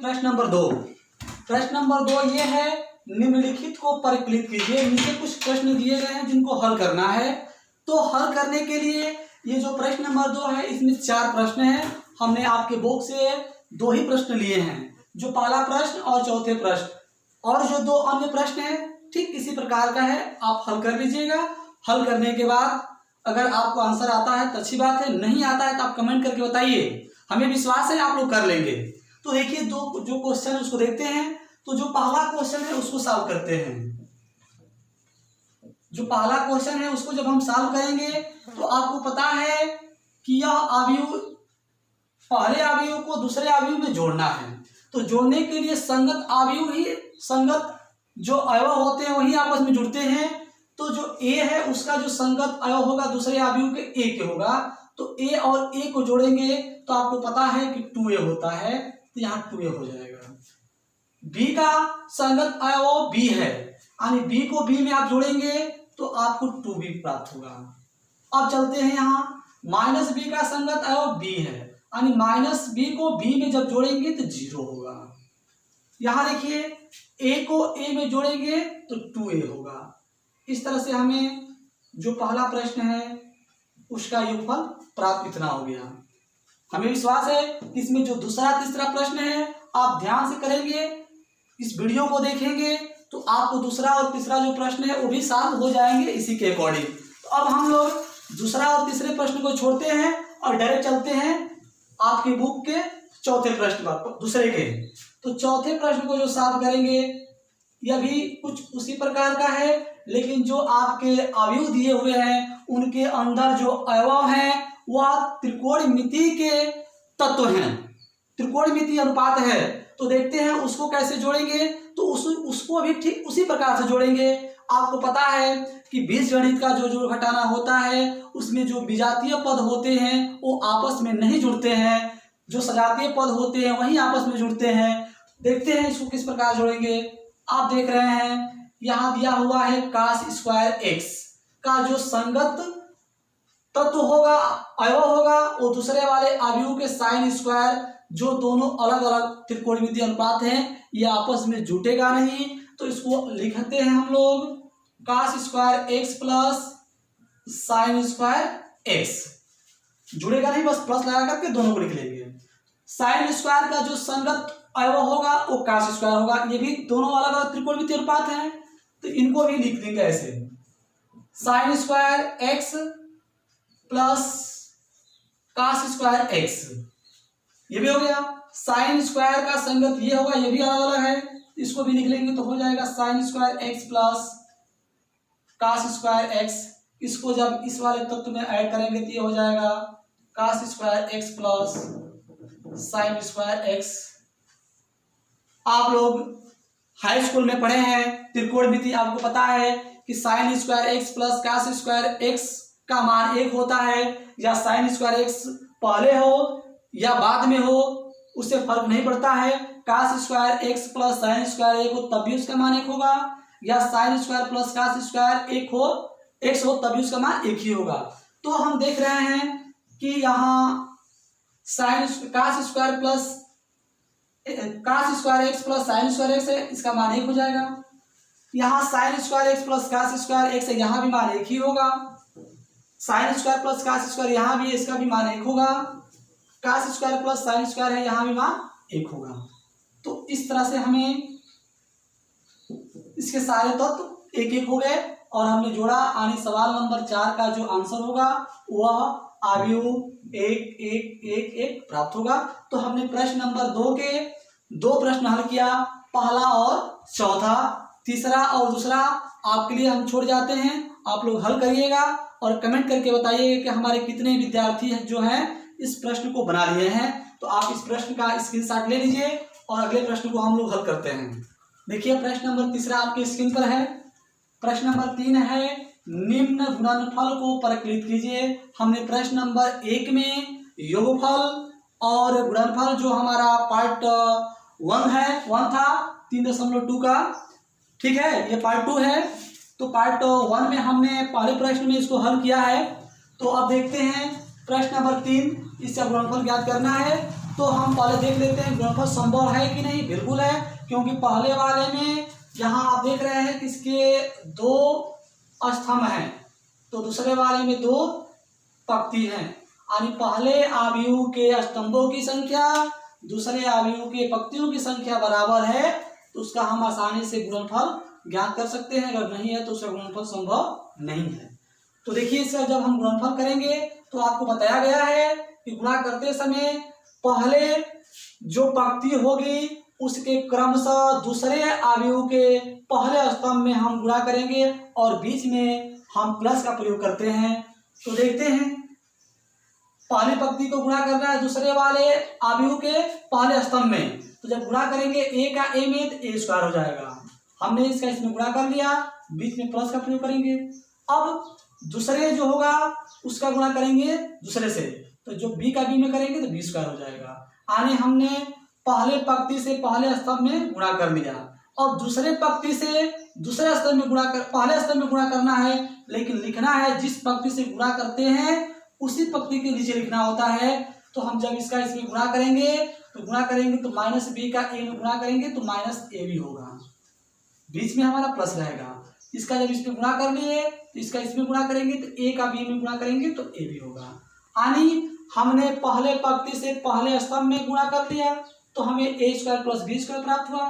प्रश्न नंबर 2। प्रश्न नंबर 2 ये है, निम्नलिखित को परिकलित कीजिए। नीचे कुछ प्रश्न दिए गए हैं जिनको हल करना है। तो हल करने के लिए ये जो प्रश्न नंबर 2 है इसमें 4 प्रश्न हैं। हमने आपके बुक से 2 ही प्रश्न लिए हैं, जो पहला प्रश्न और चौथे प्रश्न, और जो 2 अन्य प्रश्न हैं ठीक इसी प्रकार का है। आप हल कर लीजिएगा। हल करने के बाद अगर आपको आंसर आता है तो अच्छी बात है, नहीं आता है तो आप कमेंट करके बताइए। हमें विश्वास है आप लोग कर लेंगे। तो देखिए जो क्वेश्चन है उसको देखते हैं। तो जो पहला क्वेश्चन है उसको सॉल्व करते हैं। जो पहला क्वेश्चन है उसको जब हम सॉल्व करेंगे तो आपको पता है कि यह अवयव, पहले अवयव को दूसरे अवयव में जोड़ना है। तो जोड़ने के लिए संगत अवयव ही, संगत जो अवयव होते हैं वही आपस में जुड़ते हैं। तो जो ए है उसका जो संगत अवयव होगा दूसरे अवयव के ए के होगा। तो ए और ए को जोड़ेंगे तो आपको पता है कि 2a होता है, तो यहाँ 2a हो जाएगा। बी का संगत अवयव बी है, यानी बी को बी में आप जोड़ेंगे तो आपको 2b प्राप्त होगा। अब चलते हैं यहाँ, माइनस बी का संगत अवयव बी है, यानी माइनस बी को बी में जब जोड़ेंगे तो 0 होगा। यहाँ देखिए ए को ए में जोड़ेंगे तो 2a होगा। इस तरह से हमें जो पहला प्रश्न है उसका योगफल प्राप्त इतना हो गया। हमें विश्वास है कि इसमें जो दूसरा तीसरा प्रश्न है आप ध्यान से करेंगे, इस वीडियो को देखेंगे तो आपको दूसरा और तीसरा जो प्रश्न है वो भी सॉल्व हो जाएंगे इसी के अकॉर्डिंग। तो अब हम लोग दूसरा और तीसरे प्रश्न को छोड़ते हैं और डायरेक्ट चलते हैं आपकी बुक के चौथे प्रश्न पर, दूसरे के। तो चौथे प्रश्न को जो सॉल्व करेंगे यह भी कुछ उसी प्रकार का है, लेकिन जो आपके अवयव दिए हुए हैं उनके अंदर जो अवयव हैं वह त्रिकोणमिति के तत्व हैं, त्रिकोणमिति अनुपात है। तो देखते हैं उसको कैसे जोड़ेंगे। तो उसको भी ठीक उसी प्रकार से जोड़ेंगे। आपको पता है कि बीजगणित का जो जोड़ घटाना होता है उसमें जो विजातीय पद होते हैं वो आपस में नहीं जुड़ते हैं, जो सजातीय पद होते हैं वही आपस में जुड़ते हैं। देखते हैं इसको किस प्रकार जोड़ेंगे। आप देख रहे हैं यहाँ दिया हुआ है cos स्क्वायर x का जो संगत तत्व होगा, अवयव होगा, वो दूसरे वाले अवयव के साइन स्क्वायर, जो दोनों अलग अलग त्रिकोणमितीय अनुपात हैं, ये आपस में जुटेगा नहीं। तो इसको लिखते हैं हम लोग cos square x plus sine square x। जुड़ेगा नहीं, बस प्लस लगा करके दोनों को लिख लेंगे। साइन स्क्वायर का जो संगत अवयव होगा वो cos स्क्वायर होगा। ये भी दोनों अलग अलग त्रिकोणमितीय अनुपात हैं, तो इनको भी लिख देंगे ऐसे, sign square x plus cos square x। ये भी हो गया। साइन स्क्वायर का संगत ये होगा, ये भी अलग अलग है, इसको भी लिख लेंगे तो हो जाएगा sign square x plus cos square x। इसको जब इस वाले तत्व में ऐड करेंगे तो ये हो जाएगा cos square x plus sine square x। आप लोग हाई स्कूल में पढ़े हैं त्रिकोणमिति, आपको पता है कि sign square x plus cos square x का मान 1 होता है, या साइन स्क्वायर x पहले हो या बाद में हो उससे फर्क नहीं पड़ता है। cos square x plus sine square 1 हो तब भी उसका मान 1 होगा, या sign square plus cos square 1 हो x हो तब भी उसका मान 1 ही होगा। तो हम देख रहे हैं कि यहाँ sine cos square plus cos square x plus sine square x है, इसका मान 1 हो जाएगा। यहाँ sine square x plus cos square x है, यहाँ भी मान 1 ही होगा। Sine square plus cos square यहाँ भी है, इसका भी मान 1 होगा। cos square plus sine square है, यहाँ भी मान 1 होगा। तो इस तरह से हमें इसके सारे तत्व 1-1 हो गए और हमने जोड़ा, यानी सवाल नंबर 4 का जो आंसर होगा वह अवयव 1-1-1-1 प्राप्त होगा। तो हमने प्रश्न नंबर 2 के 2 प्रश्न हल किया, पहला और चौथा। तीसरा और दूसरा आपके लिए हम छोड़ जाते हैं, आप लोग हल करिएगा और कमेंट करके बताइएगा कि हमारे कितने विद्यार्थी जो हैं इस प्रश्न को बना लिए हैं। तो आप इस प्रश्न का स्क्रीनशॉट ले लीजिए और अगले प्रश्न को हम लोग हल करते हैं। देखिए प्रश्न नंबर 3 आपके स्क्रीन पर है। प्रश्न नंबर 3 है, निम्न गुणनफल को परिकलित कीजिए। हमने प्रश्न नंबर 1 में योगफल और गुणनफल जो हमारा पार्ट 1 था 3.2 का, ठीक है, ये पार्ट 2 है। तो पार्ट 1 में हमने पहले प्रश्न में इसको हल किया है। तो अब देखते हैं प्रश्न नंबर 3, इसका गुणनफल ज्ञात करना है। तो हम पहले देख लेते हैं गुणनफल संभव है कि नहीं। बिल्कुल है, क्योंकि पहले वाले में यहाँ आप देख रहे हैं कि इसके 2 स्तंभ हैं, तो दूसरे वाले में 2 पंक्ति हैं, यानी पहले आव्यूह के स्तंभों की संख्या दूसरे आव्यूह के पंक्तियों की संख्या बराबर है, तो उसका हम आसानी से गुणनफल ज्ञात कर सकते हैं। अगर नहीं है तो उसका गुणनफल संभव नहीं है। तो देखिए, इसका जब हम गुणनफल करेंगे तो आपको बताया गया है कि गुणा करते समय पहले जो पंक्ति होगी उसके क्रमशः दूसरे आव्यूह के पहले स्तंभ में हम गुणा करेंगे और बीच में हम प्लस का प्रयोग करते हैं। तो देखते हैं, पहली पंक्ति को गुणा करना है दूसरे वाले आव्यूह के पहले स्तंभ में, तो जब गुणा करेंगे ए का ए में तो ए स्क्वायर हो जाएगा। हमने इसका इसमें गुणा कर लिया, बीच में प्लस का प्रयोग करेंगे। अब दूसरे जो होगा उसका गुणा करेंगे दूसरे से, तो जो बी का बी में करेंगे तो बी स्क्वायर हो जाएगा। यानी हमने पहले पंक्ति से पहले स्तंभ में गुणा कर लिया और दूसरे पंक्ति से दूसरे स्तंभ में गुणा कर पहले स्तंभ में गुणा करना है, लेकिन लिखना है जिस पंक्ति से गुणा करते हैं उसी पंक्ति के नीचे लिखना होता है। तो हम जब इसका इसमें गुणा करेंगे तो माइनस बी का ए में गुणा करेंगे तो माइनस ए भी होगा, बीच में हमारा प्लस रहेगा। इसका जब इसमें गुणा कर लिए तो इसका इसमें गुणा करेंगे तो ए का बी में गुणा करेंगे तो ए भी होगा। यानी हमने पहले पंक्ति से पहले स्तंभ में गुणा कर लिया तो हमें ए स्क्वायर प्लस बी स्क्वायर प्राप्त हुआ।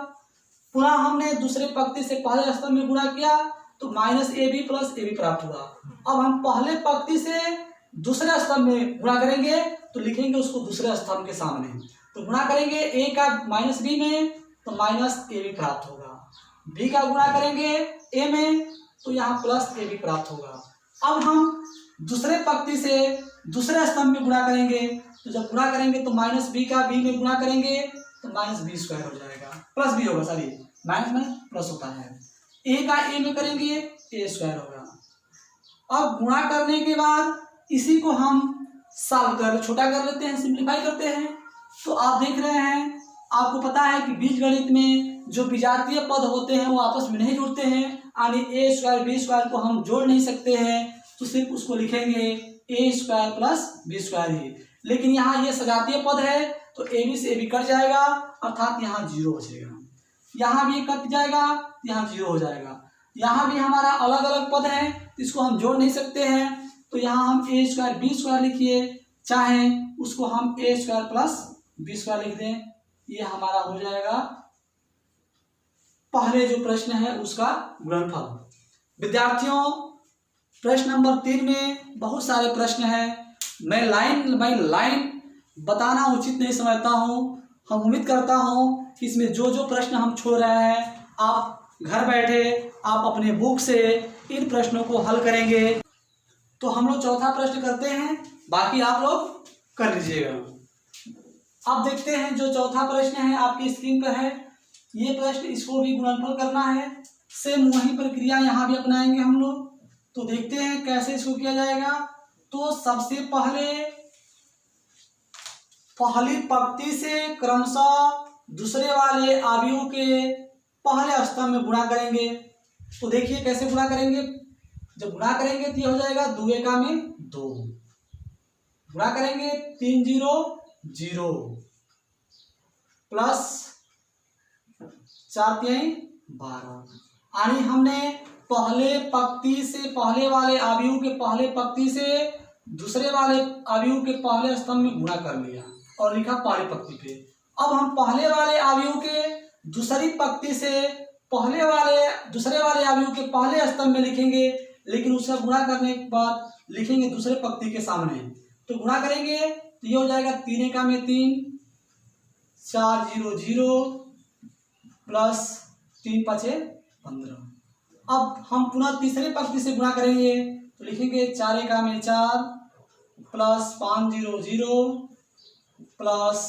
पुनः हमने दूसरे पंक्ति से पहले स्तंभ में गुणा किया तो minus A B plus A B प्राप्त हुआ। अब हम पहले पंक्ति से दूसरे स्तंभ में गुणा करेंगे तो लिखेंगे उसको दूसरे स्तंभ के सामने, तो गुणा करेंगे ए का माइनस बी में तो माइनस ए बी प्राप्त होगा, बी का गुणा करेंगे ए में तो यहाँ प्लस ए बी प्राप्त होगा। अब हम दूसरे पंक्ति से दूसरे स्तंभ में गुणा करेंगे, तो जब गुणा करेंगे तो माइनस बी का बी में गुणा करेंगे तो माइनस बी स्क्वायर हो जाएगा, प्लस बी होगा, सॉरी माइनस में प्लस होता है। ए का ए में करेंगे ए स्क्वायर होगा। अब गुणा करने के बाद इसी को हम सॉल्व कर छोटा कर लेते हैं, सिंप्लीफाई करते हैं। तो आप देख रहे हैं, आपको पता है कि बीजगणित में जो विजातीय पद होते हैं वो आपस में नहीं जुड़ते हैं, यानी ए स्क्वायर बी स्क्वायर को हम जोड़ नहीं सकते हैं, तो सिर्फ उसको लिखेंगे ए स्क्वायर प्लस बी स्क्वायर ही। लेकिन यहाँ ये सजातीय पद है तो ए बी से ए बी कट जाएगा, अर्थात यहाँ 0 बचेगा, यहाँ भी कट जाएगा, यहाँ 0 हो जाएगा। यहाँ भी हमारा अलग अलग पद है तो इसको हम जोड़ नहीं सकते हैं, तो यहाँ हम ए स्क्वायर बी स्क्वायर लिखिए, चाहे उसको हम ए स्क्वायर प्लस बी स्क्वायर लिख दें, ये हमारा हो जाएगा पहले जो प्रश्न है उसका गुणनफल। विद्यार्थियों, प्रश्न नंबर 3 में बहुत सारे प्रश्न हैं, मैं लाइन बाय लाइन बताना उचित नहीं समझता हूँ। हम उम्मीद करता हूँ कि इसमें जो जो प्रश्न हम छोड़ रहे हैं आप घर बैठे आप अपने बुक से इन प्रश्नों को हल करेंगे। तो हम लोग चौथा प्रश्न करते हैं, बाकी आप लोग कर लीजिएगा। अब देखते हैं जो चौथा प्रश्न है आपकी स्क्रीन पर है, ये प्रश्न इसको भी गुणनफल करना है, सेम वही प्रक्रिया यहाँ भी अपनाएंगे हम लोग। तो देखते हैं कैसे इसको किया जाएगा। तो सबसे पहले पहली पंक्ति से क्रमशः दूसरे वाले आव्यूह के पहले स्तंभ में गुणा करेंगे। तो देखिए कैसे गुणा करेंगे, जब गुणा करेंगे तो ये हो जाएगा 2 एका में 2, गुणा करेंगे 3 0 0 प्लस 4 3 12। यानी हमने पहले पंक्ति से पहले वाले आव्यूह के पहले पंक्ति से दूसरे वाले आव्यूह के पहले स्तंभ में गुणा कर लिया और लिखा पहली पंक्ति पे। अब हम पहले वाले आव्यूह के दूसरी पंक्ति से दूसरे वाले आव्यूह के पहले स्तंभ में लिखेंगे, लेकिन उसका गुणा करने के बाद लिखेंगे दूसरे पंक्ति के सामने। तो गुणा करेंगे तो ये हो जाएगा 3 एका में 3 4 0 0 प्लस 3 5 15। अब हम पुनः तीसरे पंक्ति से गुणा करेंगे तो लिखेंगे 4 एका में 4 प्लस 5 0 0 प्लस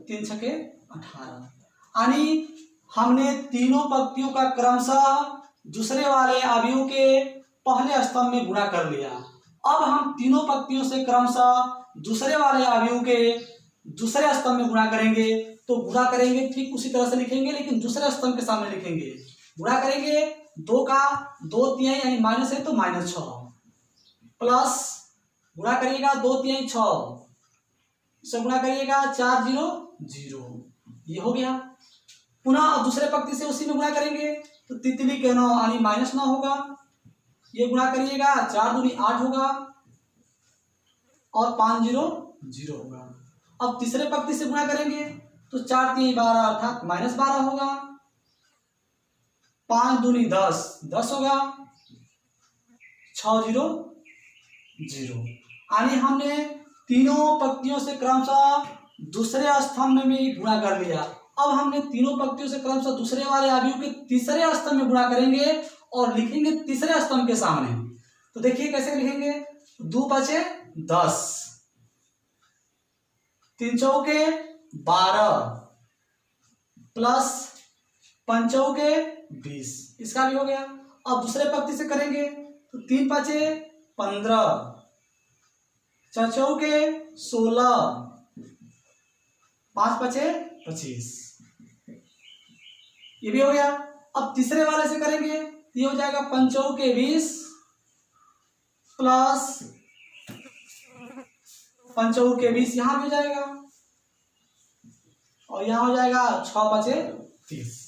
3 6 18। यानी हमने तीनों पंक्तियों का क्रमशः दूसरे वाले आव्यूह के पहले स्तंभ में गुणा कर लिया। अब हम तीनों पंक्तियों से क्रमशः दूसरे वाले आव्यूह के दूसरे स्तंभ में गुणा करेंगे। तो गुणा करेंगे ठीक उसी तरह से लिखेंगे, लेकिन दूसरे स्तंभ के सामने लिखेंगे। गुणा करेंगे 2 का 2 तिहाई यानी माइनस है तो -6 प्लस गुणा करिएगा 2 तिहाई 6 इसको गुणा करिएगा 4 0 0, ये हो गया। पुनः दूसरे पंक्ति से उसी में गुणा करेंगे तो तितली के 9 यानी -9 होगा, ये गुणा करिएगा 4 दूनी 8 होगा और 5 0 0 होगा। अब तीसरे पंक्ति से गुणा करेंगे तो 4 3 12 अर्थात -12 होगा, 5 दूनी 10 10 होगा, 6 0 0, यानी हमने तीनों पंक्तियों से क्रमशः दूसरे स्तंभ में गुणा कर लिया। अब हमने तीनों पंक्तियों से क्रमशः दूसरे वाले अवयव के तीसरे स्तंभ में गुणा करेंगे और लिखेंगे तीसरे स्तंभ के सामने। तो देखिए कैसे लिखेंगे, 2 बचे 10, 3 चौके 12 प्लस 5 चौके 20, इसका भी हो गया। अब दूसरे पंक्ति से करेंगे तो 3 बचे 15, 4 चौके 16, 5 बचे 25, ये भी हो गया। अब तीसरे वाले से करेंगे, ये हो जाएगा 5 चौके 20 प्लस 5 चौके 20, यहां भी हो जाएगा और यहां हो जाएगा 6 बचे 30।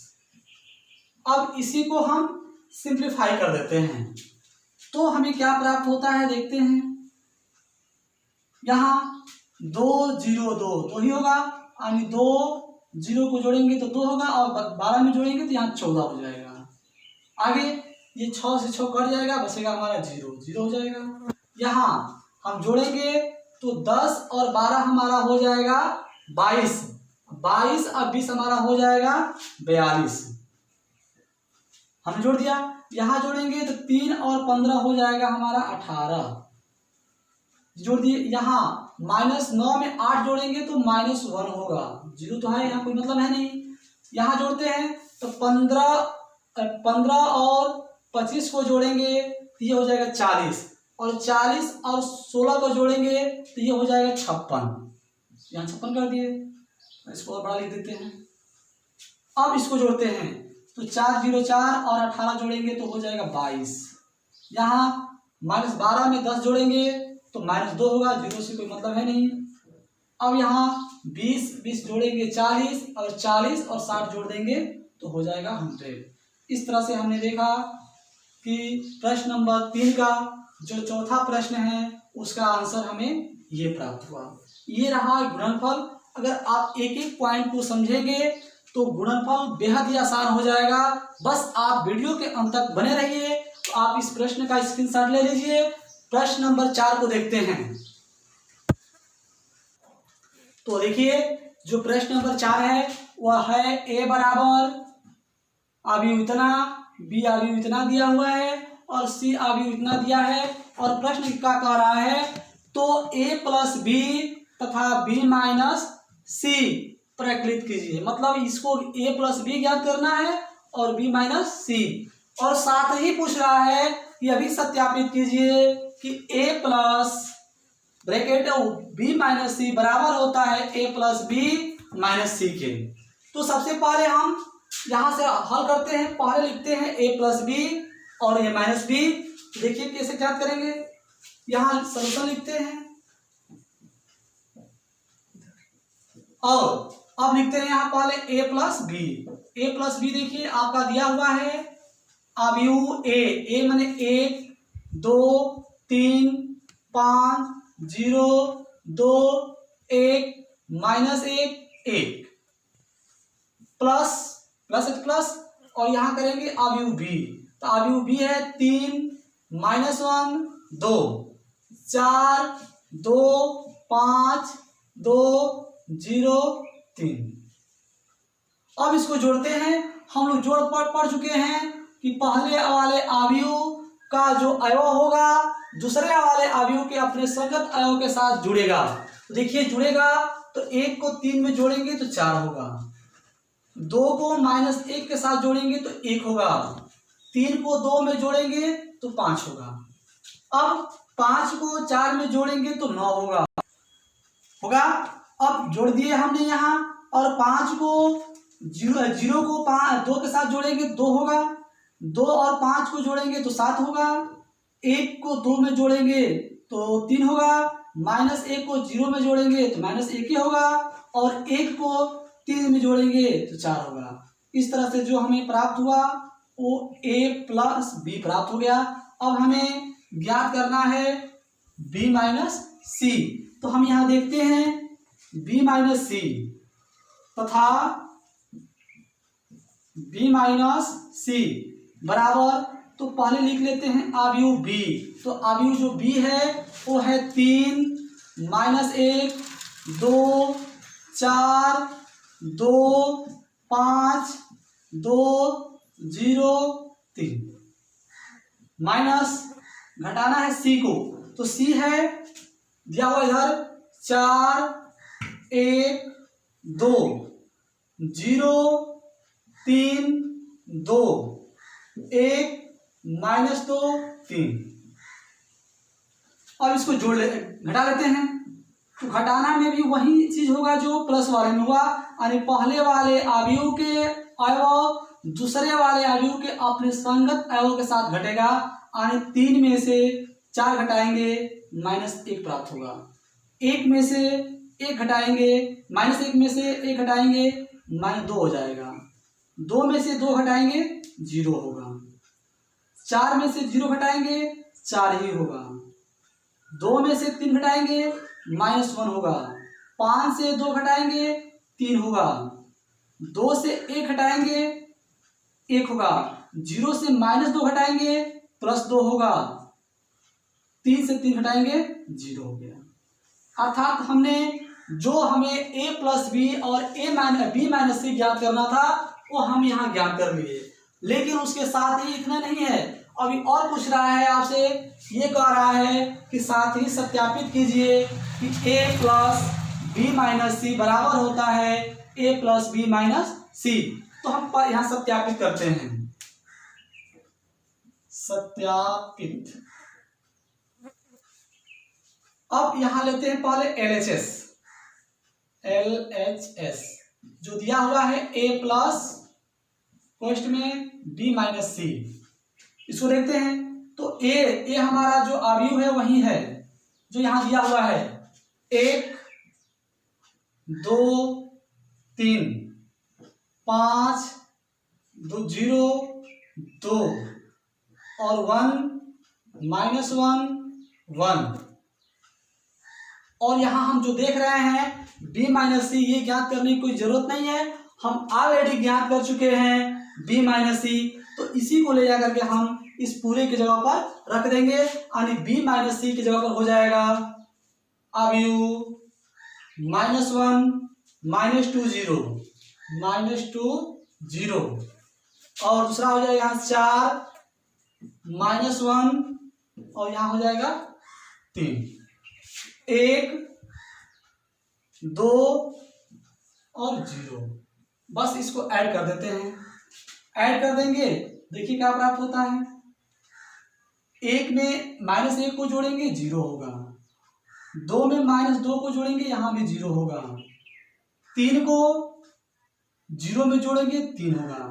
अब इसी को हम सिंप्लीफाई कर देते हैं तो हमें क्या प्राप्त होता है देखते हैं। यहाँ 2 0 2 तो ही होगा, यानी 2 0 को जोड़ेंगे तो 2 होगा और 12 में जोड़ेंगे तो यहाँ 14 हो जाएगा। आगे ये 6 से 6 कट जाएगा, बचेगा हमारा 0 0 हो जाएगा। यहाँ हम जोड़ेंगे तो 10 और 12 हमारा हो जाएगा 22, 22 और 20 हमारा हो जाएगा 42, हमने जोड़ दिया। यहाँ जोड़ेंगे तो 3 और 15 हो जाएगा हमारा 18, जोड़ दिए। यहाँ -9 में 8 जोड़ेंगे तो -1 होगा, 0 तो है यहाँ, कोई मतलब है नहीं। यहाँ जोड़ते हैं तो 15 और 25 को जोड़ेंगे तो ये हो जाएगा 40 और 40 और 16 को जोड़ेंगे तो ये हो जाएगा 56, यहाँ 56 कर दिए, इसको और बड़ा लिख देते हैं। अब इसको जोड़ते हैं तो 4 0 4 और 18 जोड़ेंगे तो हो जाएगा 22, यहाँ -12 में 10 जोड़ेंगे तो -2 होगा, 0 से कोई मतलब है नहीं। अब यहाँ 20 20 जोड़ेंगे 40 और 40 और 60 जोड़ देंगे तो हो जाएगा 100। इस तरह से हमने देखा कि प्रश्न नंबर 3 का जो चौथा प्रश्न है उसका आंसर हमें ये प्राप्त हुआ। ये रहा गुणनफल। अगर आप एक एक पॉइंट को समझेंगे तो गुणनफल बेहद ही आसान हो जाएगा। बस आप वीडियो के अंत तक बने रहिए। तो आप इस प्रश्न का स्क्रीनशॉट ले लीजिए। प्रश्न नंबर 4 को देखते हैं। तो देखिए जो प्रश्न नंबर 4 है वह है a बराबर अवयव इतना, b अवयव इतना दिया हुआ है और c अवयव इतना दिया है। और प्रश्न क्या कह रहा है, तो a प्लस बी तथा b माइनस c प्रकलित कीजिए। मतलब इसको a प्लस बी ज्ञात करना है और b माइनस c, और साथ ही पूछ रहा है यह भी सत्यापित कीजिए कि a plus bracket b minus C बराबर होता है a plus B minus C के। तो सबसे पहले हम यहां से हल करते हैं। पहले लिखते हैं a प्लस बी और a माइनस बी। देखिए कैसे ज्ञात करेंगे, यहां सलूशन लिखते हैं और अब लिखते हैं यहाँ पहले a plus B. a plus B देखिए आपका दिया हुआ है अवयव a माने 1 2 3 5 0 2 1 माइनस 1 1 प्लस प्लस प्लस, और यहाँ करेंगे अवयव बी। तो अवयव बी है 3 माइनस 1 2 4 2 5 2 0 3। अब इसको जोड़ते हैं। हम लोग जोड़ पढ़ चुके हैं कि पहले वाले अवयव का जो अवयव होगा दूसरे वाले अवयव के अपने संगत अवयव के साथ जुड़ेगा। देखिए जुड़ेगा तो 1 को 3 में जोड़ेंगे तो 4 होगा, 2 को -1 के साथ जोड़ेंगे तो 1 होगा, 3 को 2 में जोड़ेंगे तो 5 होगा। अब 5 को 4 में जोड़ेंगे तो 9 होगा। अब जोड़ दिए हमने यहाँ, और 5 को 0 को 2 के साथ जोड़ेंगे 2 होगा, 2 और 5 को जोड़ेंगे तो 7 होगा, 1 को 2 में जोड़ेंगे तो 3 होगा, -1 को 0 में जोड़ेंगे तो -1 ही होगा, और 1 को 3 में जोड़ेंगे तो 4 होगा। इस तरह से जो हमें प्राप्त हुआ वो a प्लस बी प्राप्त हो गया। अब हमें ज्ञात करना है b माइनस सी। तो हम यहाँ देखते हैं b माइनस सी तथा b माइनस सी बराबर, तो पहले लिख लेते हैं अवयव b। तो अवयव जो b है वो है 3 -1 2 4 2 5 2 0 3 माइनस घटाना है c को, तो c है दिया हुआ इधर 4 1 2 0 3 2 1 -2 3। अब इसको घटा लेते हैं। तो घटाना में भी वही चीज होगा जो प्लस वाले में हुआ, यानी पहले वाले अवयव के अवयव दूसरे वाले अवयव के अपने संगत अवयव के साथ घटेगा, यानी 3 में से 4 घटाएंगे -1 प्राप्त होगा। 1 में से 1 घटाएंगे -1 में से 1 घटाएंगे -2 हो जाएगा। 2 में से 2 घटाएंगे 0 होगा। 4 में से 0 घटाएंगे 4 ही होगा। 2 में से 3 घटाएंगे -1 होगा। 5 से 2 घटाएंगे 3 होगा। 2 से 1 घटाएंगे 1 होगा। 0 से -2 घटाएंगे +2 होगा। 3 से 3 घटाएंगे 0 हो गया। अर्थात हमने जो हमें a प्लस बी और b माइनस सी ज्ञात करना था वो हम यहाँ ज्ञात कर लिए। लेकिन उसके साथ ही इतना नहीं है, अभी और पूछ रहा है आपसे, ये कह रहा है कि साथ ही सत्यापित कीजिए कि a plus B minus C बराबर होता है a plus B minus C. तो हम यहाँ सत्यापित करते हैं। सत्यापित। अब यहां लेते हैं पहले LHS जो दिया हुआ है a प्लस फर्स्ट में b माइनस सी। इसको देखते हैं। तो a हमारा जो अवयव है वही है जो यहां दिया हुआ है। 1 2 3 5 2 0 2 और 1 -1 1। और यहां हम जो देख रहे हैं b माइनस सी, ये ज्ञात करने की कोई जरूरत नहीं है, हम ऑलरेडी ज्ञात कर चुके हैं b माइनस सी। तो इसी को ले जाकर के हम इस पूरे की जगह पर रख देंगे, यानी b माइनस सी की जगह पर हो जाएगा अवयव -1 -2 0 -2 0 और दूसरा हो जाएगा 4 -1 और यहां हो जाएगा 3 1 2 और 0। बस इसको ऐड कर देते हैं। ऐड कर देंगे, देखिए क्या प्राप्त होता है। 1 में -1 को जोड़ेंगे 0 होगा। 2 में -2 को जोड़ेंगे यहां भी 0 होगा। 3 को 0 में जोड़ेंगे 3 होगा।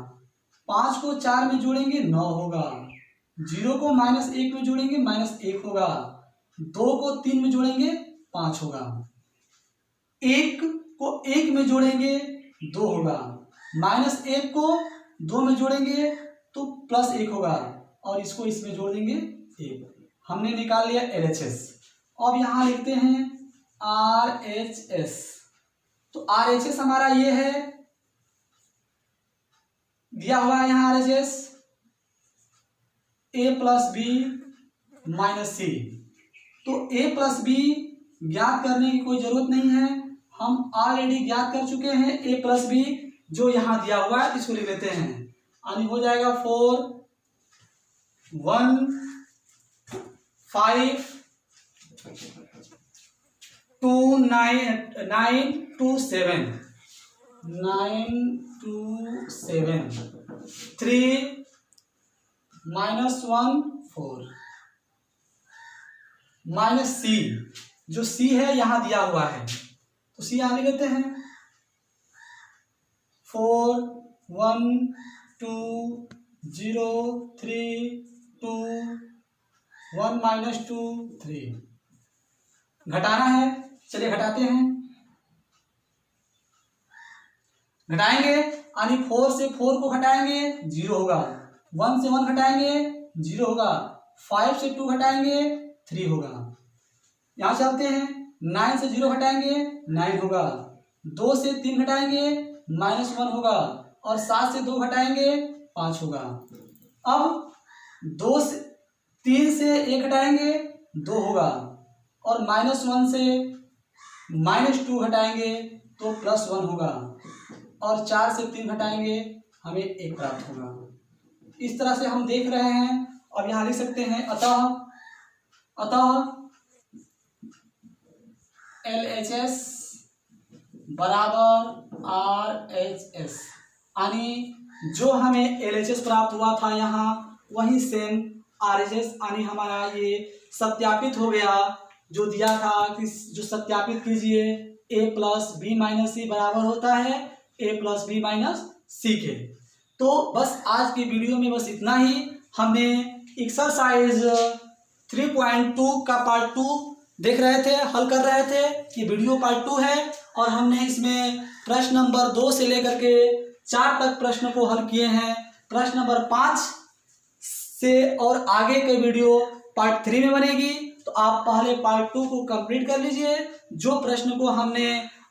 5 को 4 में जोड़ेंगे 9 होगा। 0 को -1 में जोड़ेंगे -1 होगा। 2 को 3 में जोड़ेंगे 5 होगा। 1 को 1 में जोड़ेंगे 2 होगा। -1 को 2 में जोड़ेंगे तो +1 होगा और इसको इसमें जोड़ देंगे 1। हमने निकाल लिया LHS। अब यहां लिखते हैं RHS। तो RHS हमारा ये है, दिया हुआ है यहां RHS a plus B minus C. तो a प्लस बी ज्ञात करने की कोई जरूरत नहीं है, हम ऑलरेडी ज्ञात कर चुके हैं a प्लस बी जो यहां दिया हुआ है। इसको लिख लेते हैं, यानी हो जाएगा 4 1 5 2 9 2 7 9 2 7 3 -1 4 माइनस सी। जो सी है यहां दिया हुआ है तो सी आने लेते हैं। 4 1 2 0 3 2 1 -2 3 घटाना है, चलिए घटाते हैं। घटाएंगे यानी 4 से 4 को घटाएंगे 0 होगा, 1 से 1 घटाएंगे 0 होगा, 5 से 2 घटाएंगे 3 होगा। यहां चलते हैं, 9 से 0 घटाएंगे 9 होगा, 2 से 3 घटाएंगे -1 होगा, और 7 से 2 घटाएंगे 5 होगा। अब 3 से 1 घटाएंगे 2 होगा, और -1 से -2 घटाएंगे तो +1 होगा, और 4 से 3 घटाएंगे हमें 1 प्राप्त होगा। इस तरह से हम देख रहे हैं। अब यहाँ लिख सकते हैं अतः LHS बराबर RHS, यानी जो हमें LHS प्राप्त हुआ था यहाँ वही सेम RHS, यानी हमारा ये सत्यापित हो गया। जो दिया था कि जो सत्यापित कीजिए a + b - c बराबर होता है a + b - c के। तो बस आज की वीडियो में बस इतना ही। हमने एक्सरसाइज 3.2 का पार्ट 2 देख रहे थे, हल कर रहे थे। ये वीडियो पार्ट 2 है, और हमने इसमें प्रश्न नंबर 2 से लेकर के 4 तक प्रश्न को हल किए हैं। प्रश्न नंबर 5 से और आगे के वीडियो पार्ट 3 में बनेगी, तो आप पहले पार्ट 2 को कंप्लीट कर लीजिए। जो प्रश्न को हमने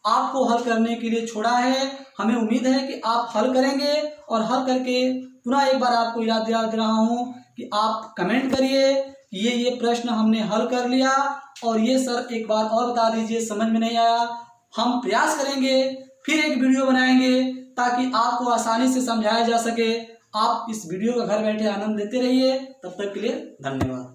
आपको हल करने के लिए छोड़ा है, हमें उम्मीद है कि आप हल करेंगे, और हल करके पुनः एक बार आपको याद दिला दे रहा हूँ कि आप कमेंट करिए कि ये प्रश्न हमने हल कर लिया, और ये सर एक बार और बता दीजिए समझ में नहीं आया। हम प्रयास करेंगे, फिर एक वीडियो बनाएंगे ताकि आपको आसानी से समझाया जा सके। आप इस वीडियो का घर बैठे आनंद लेते रहिए। तब तक के लिए धन्यवाद।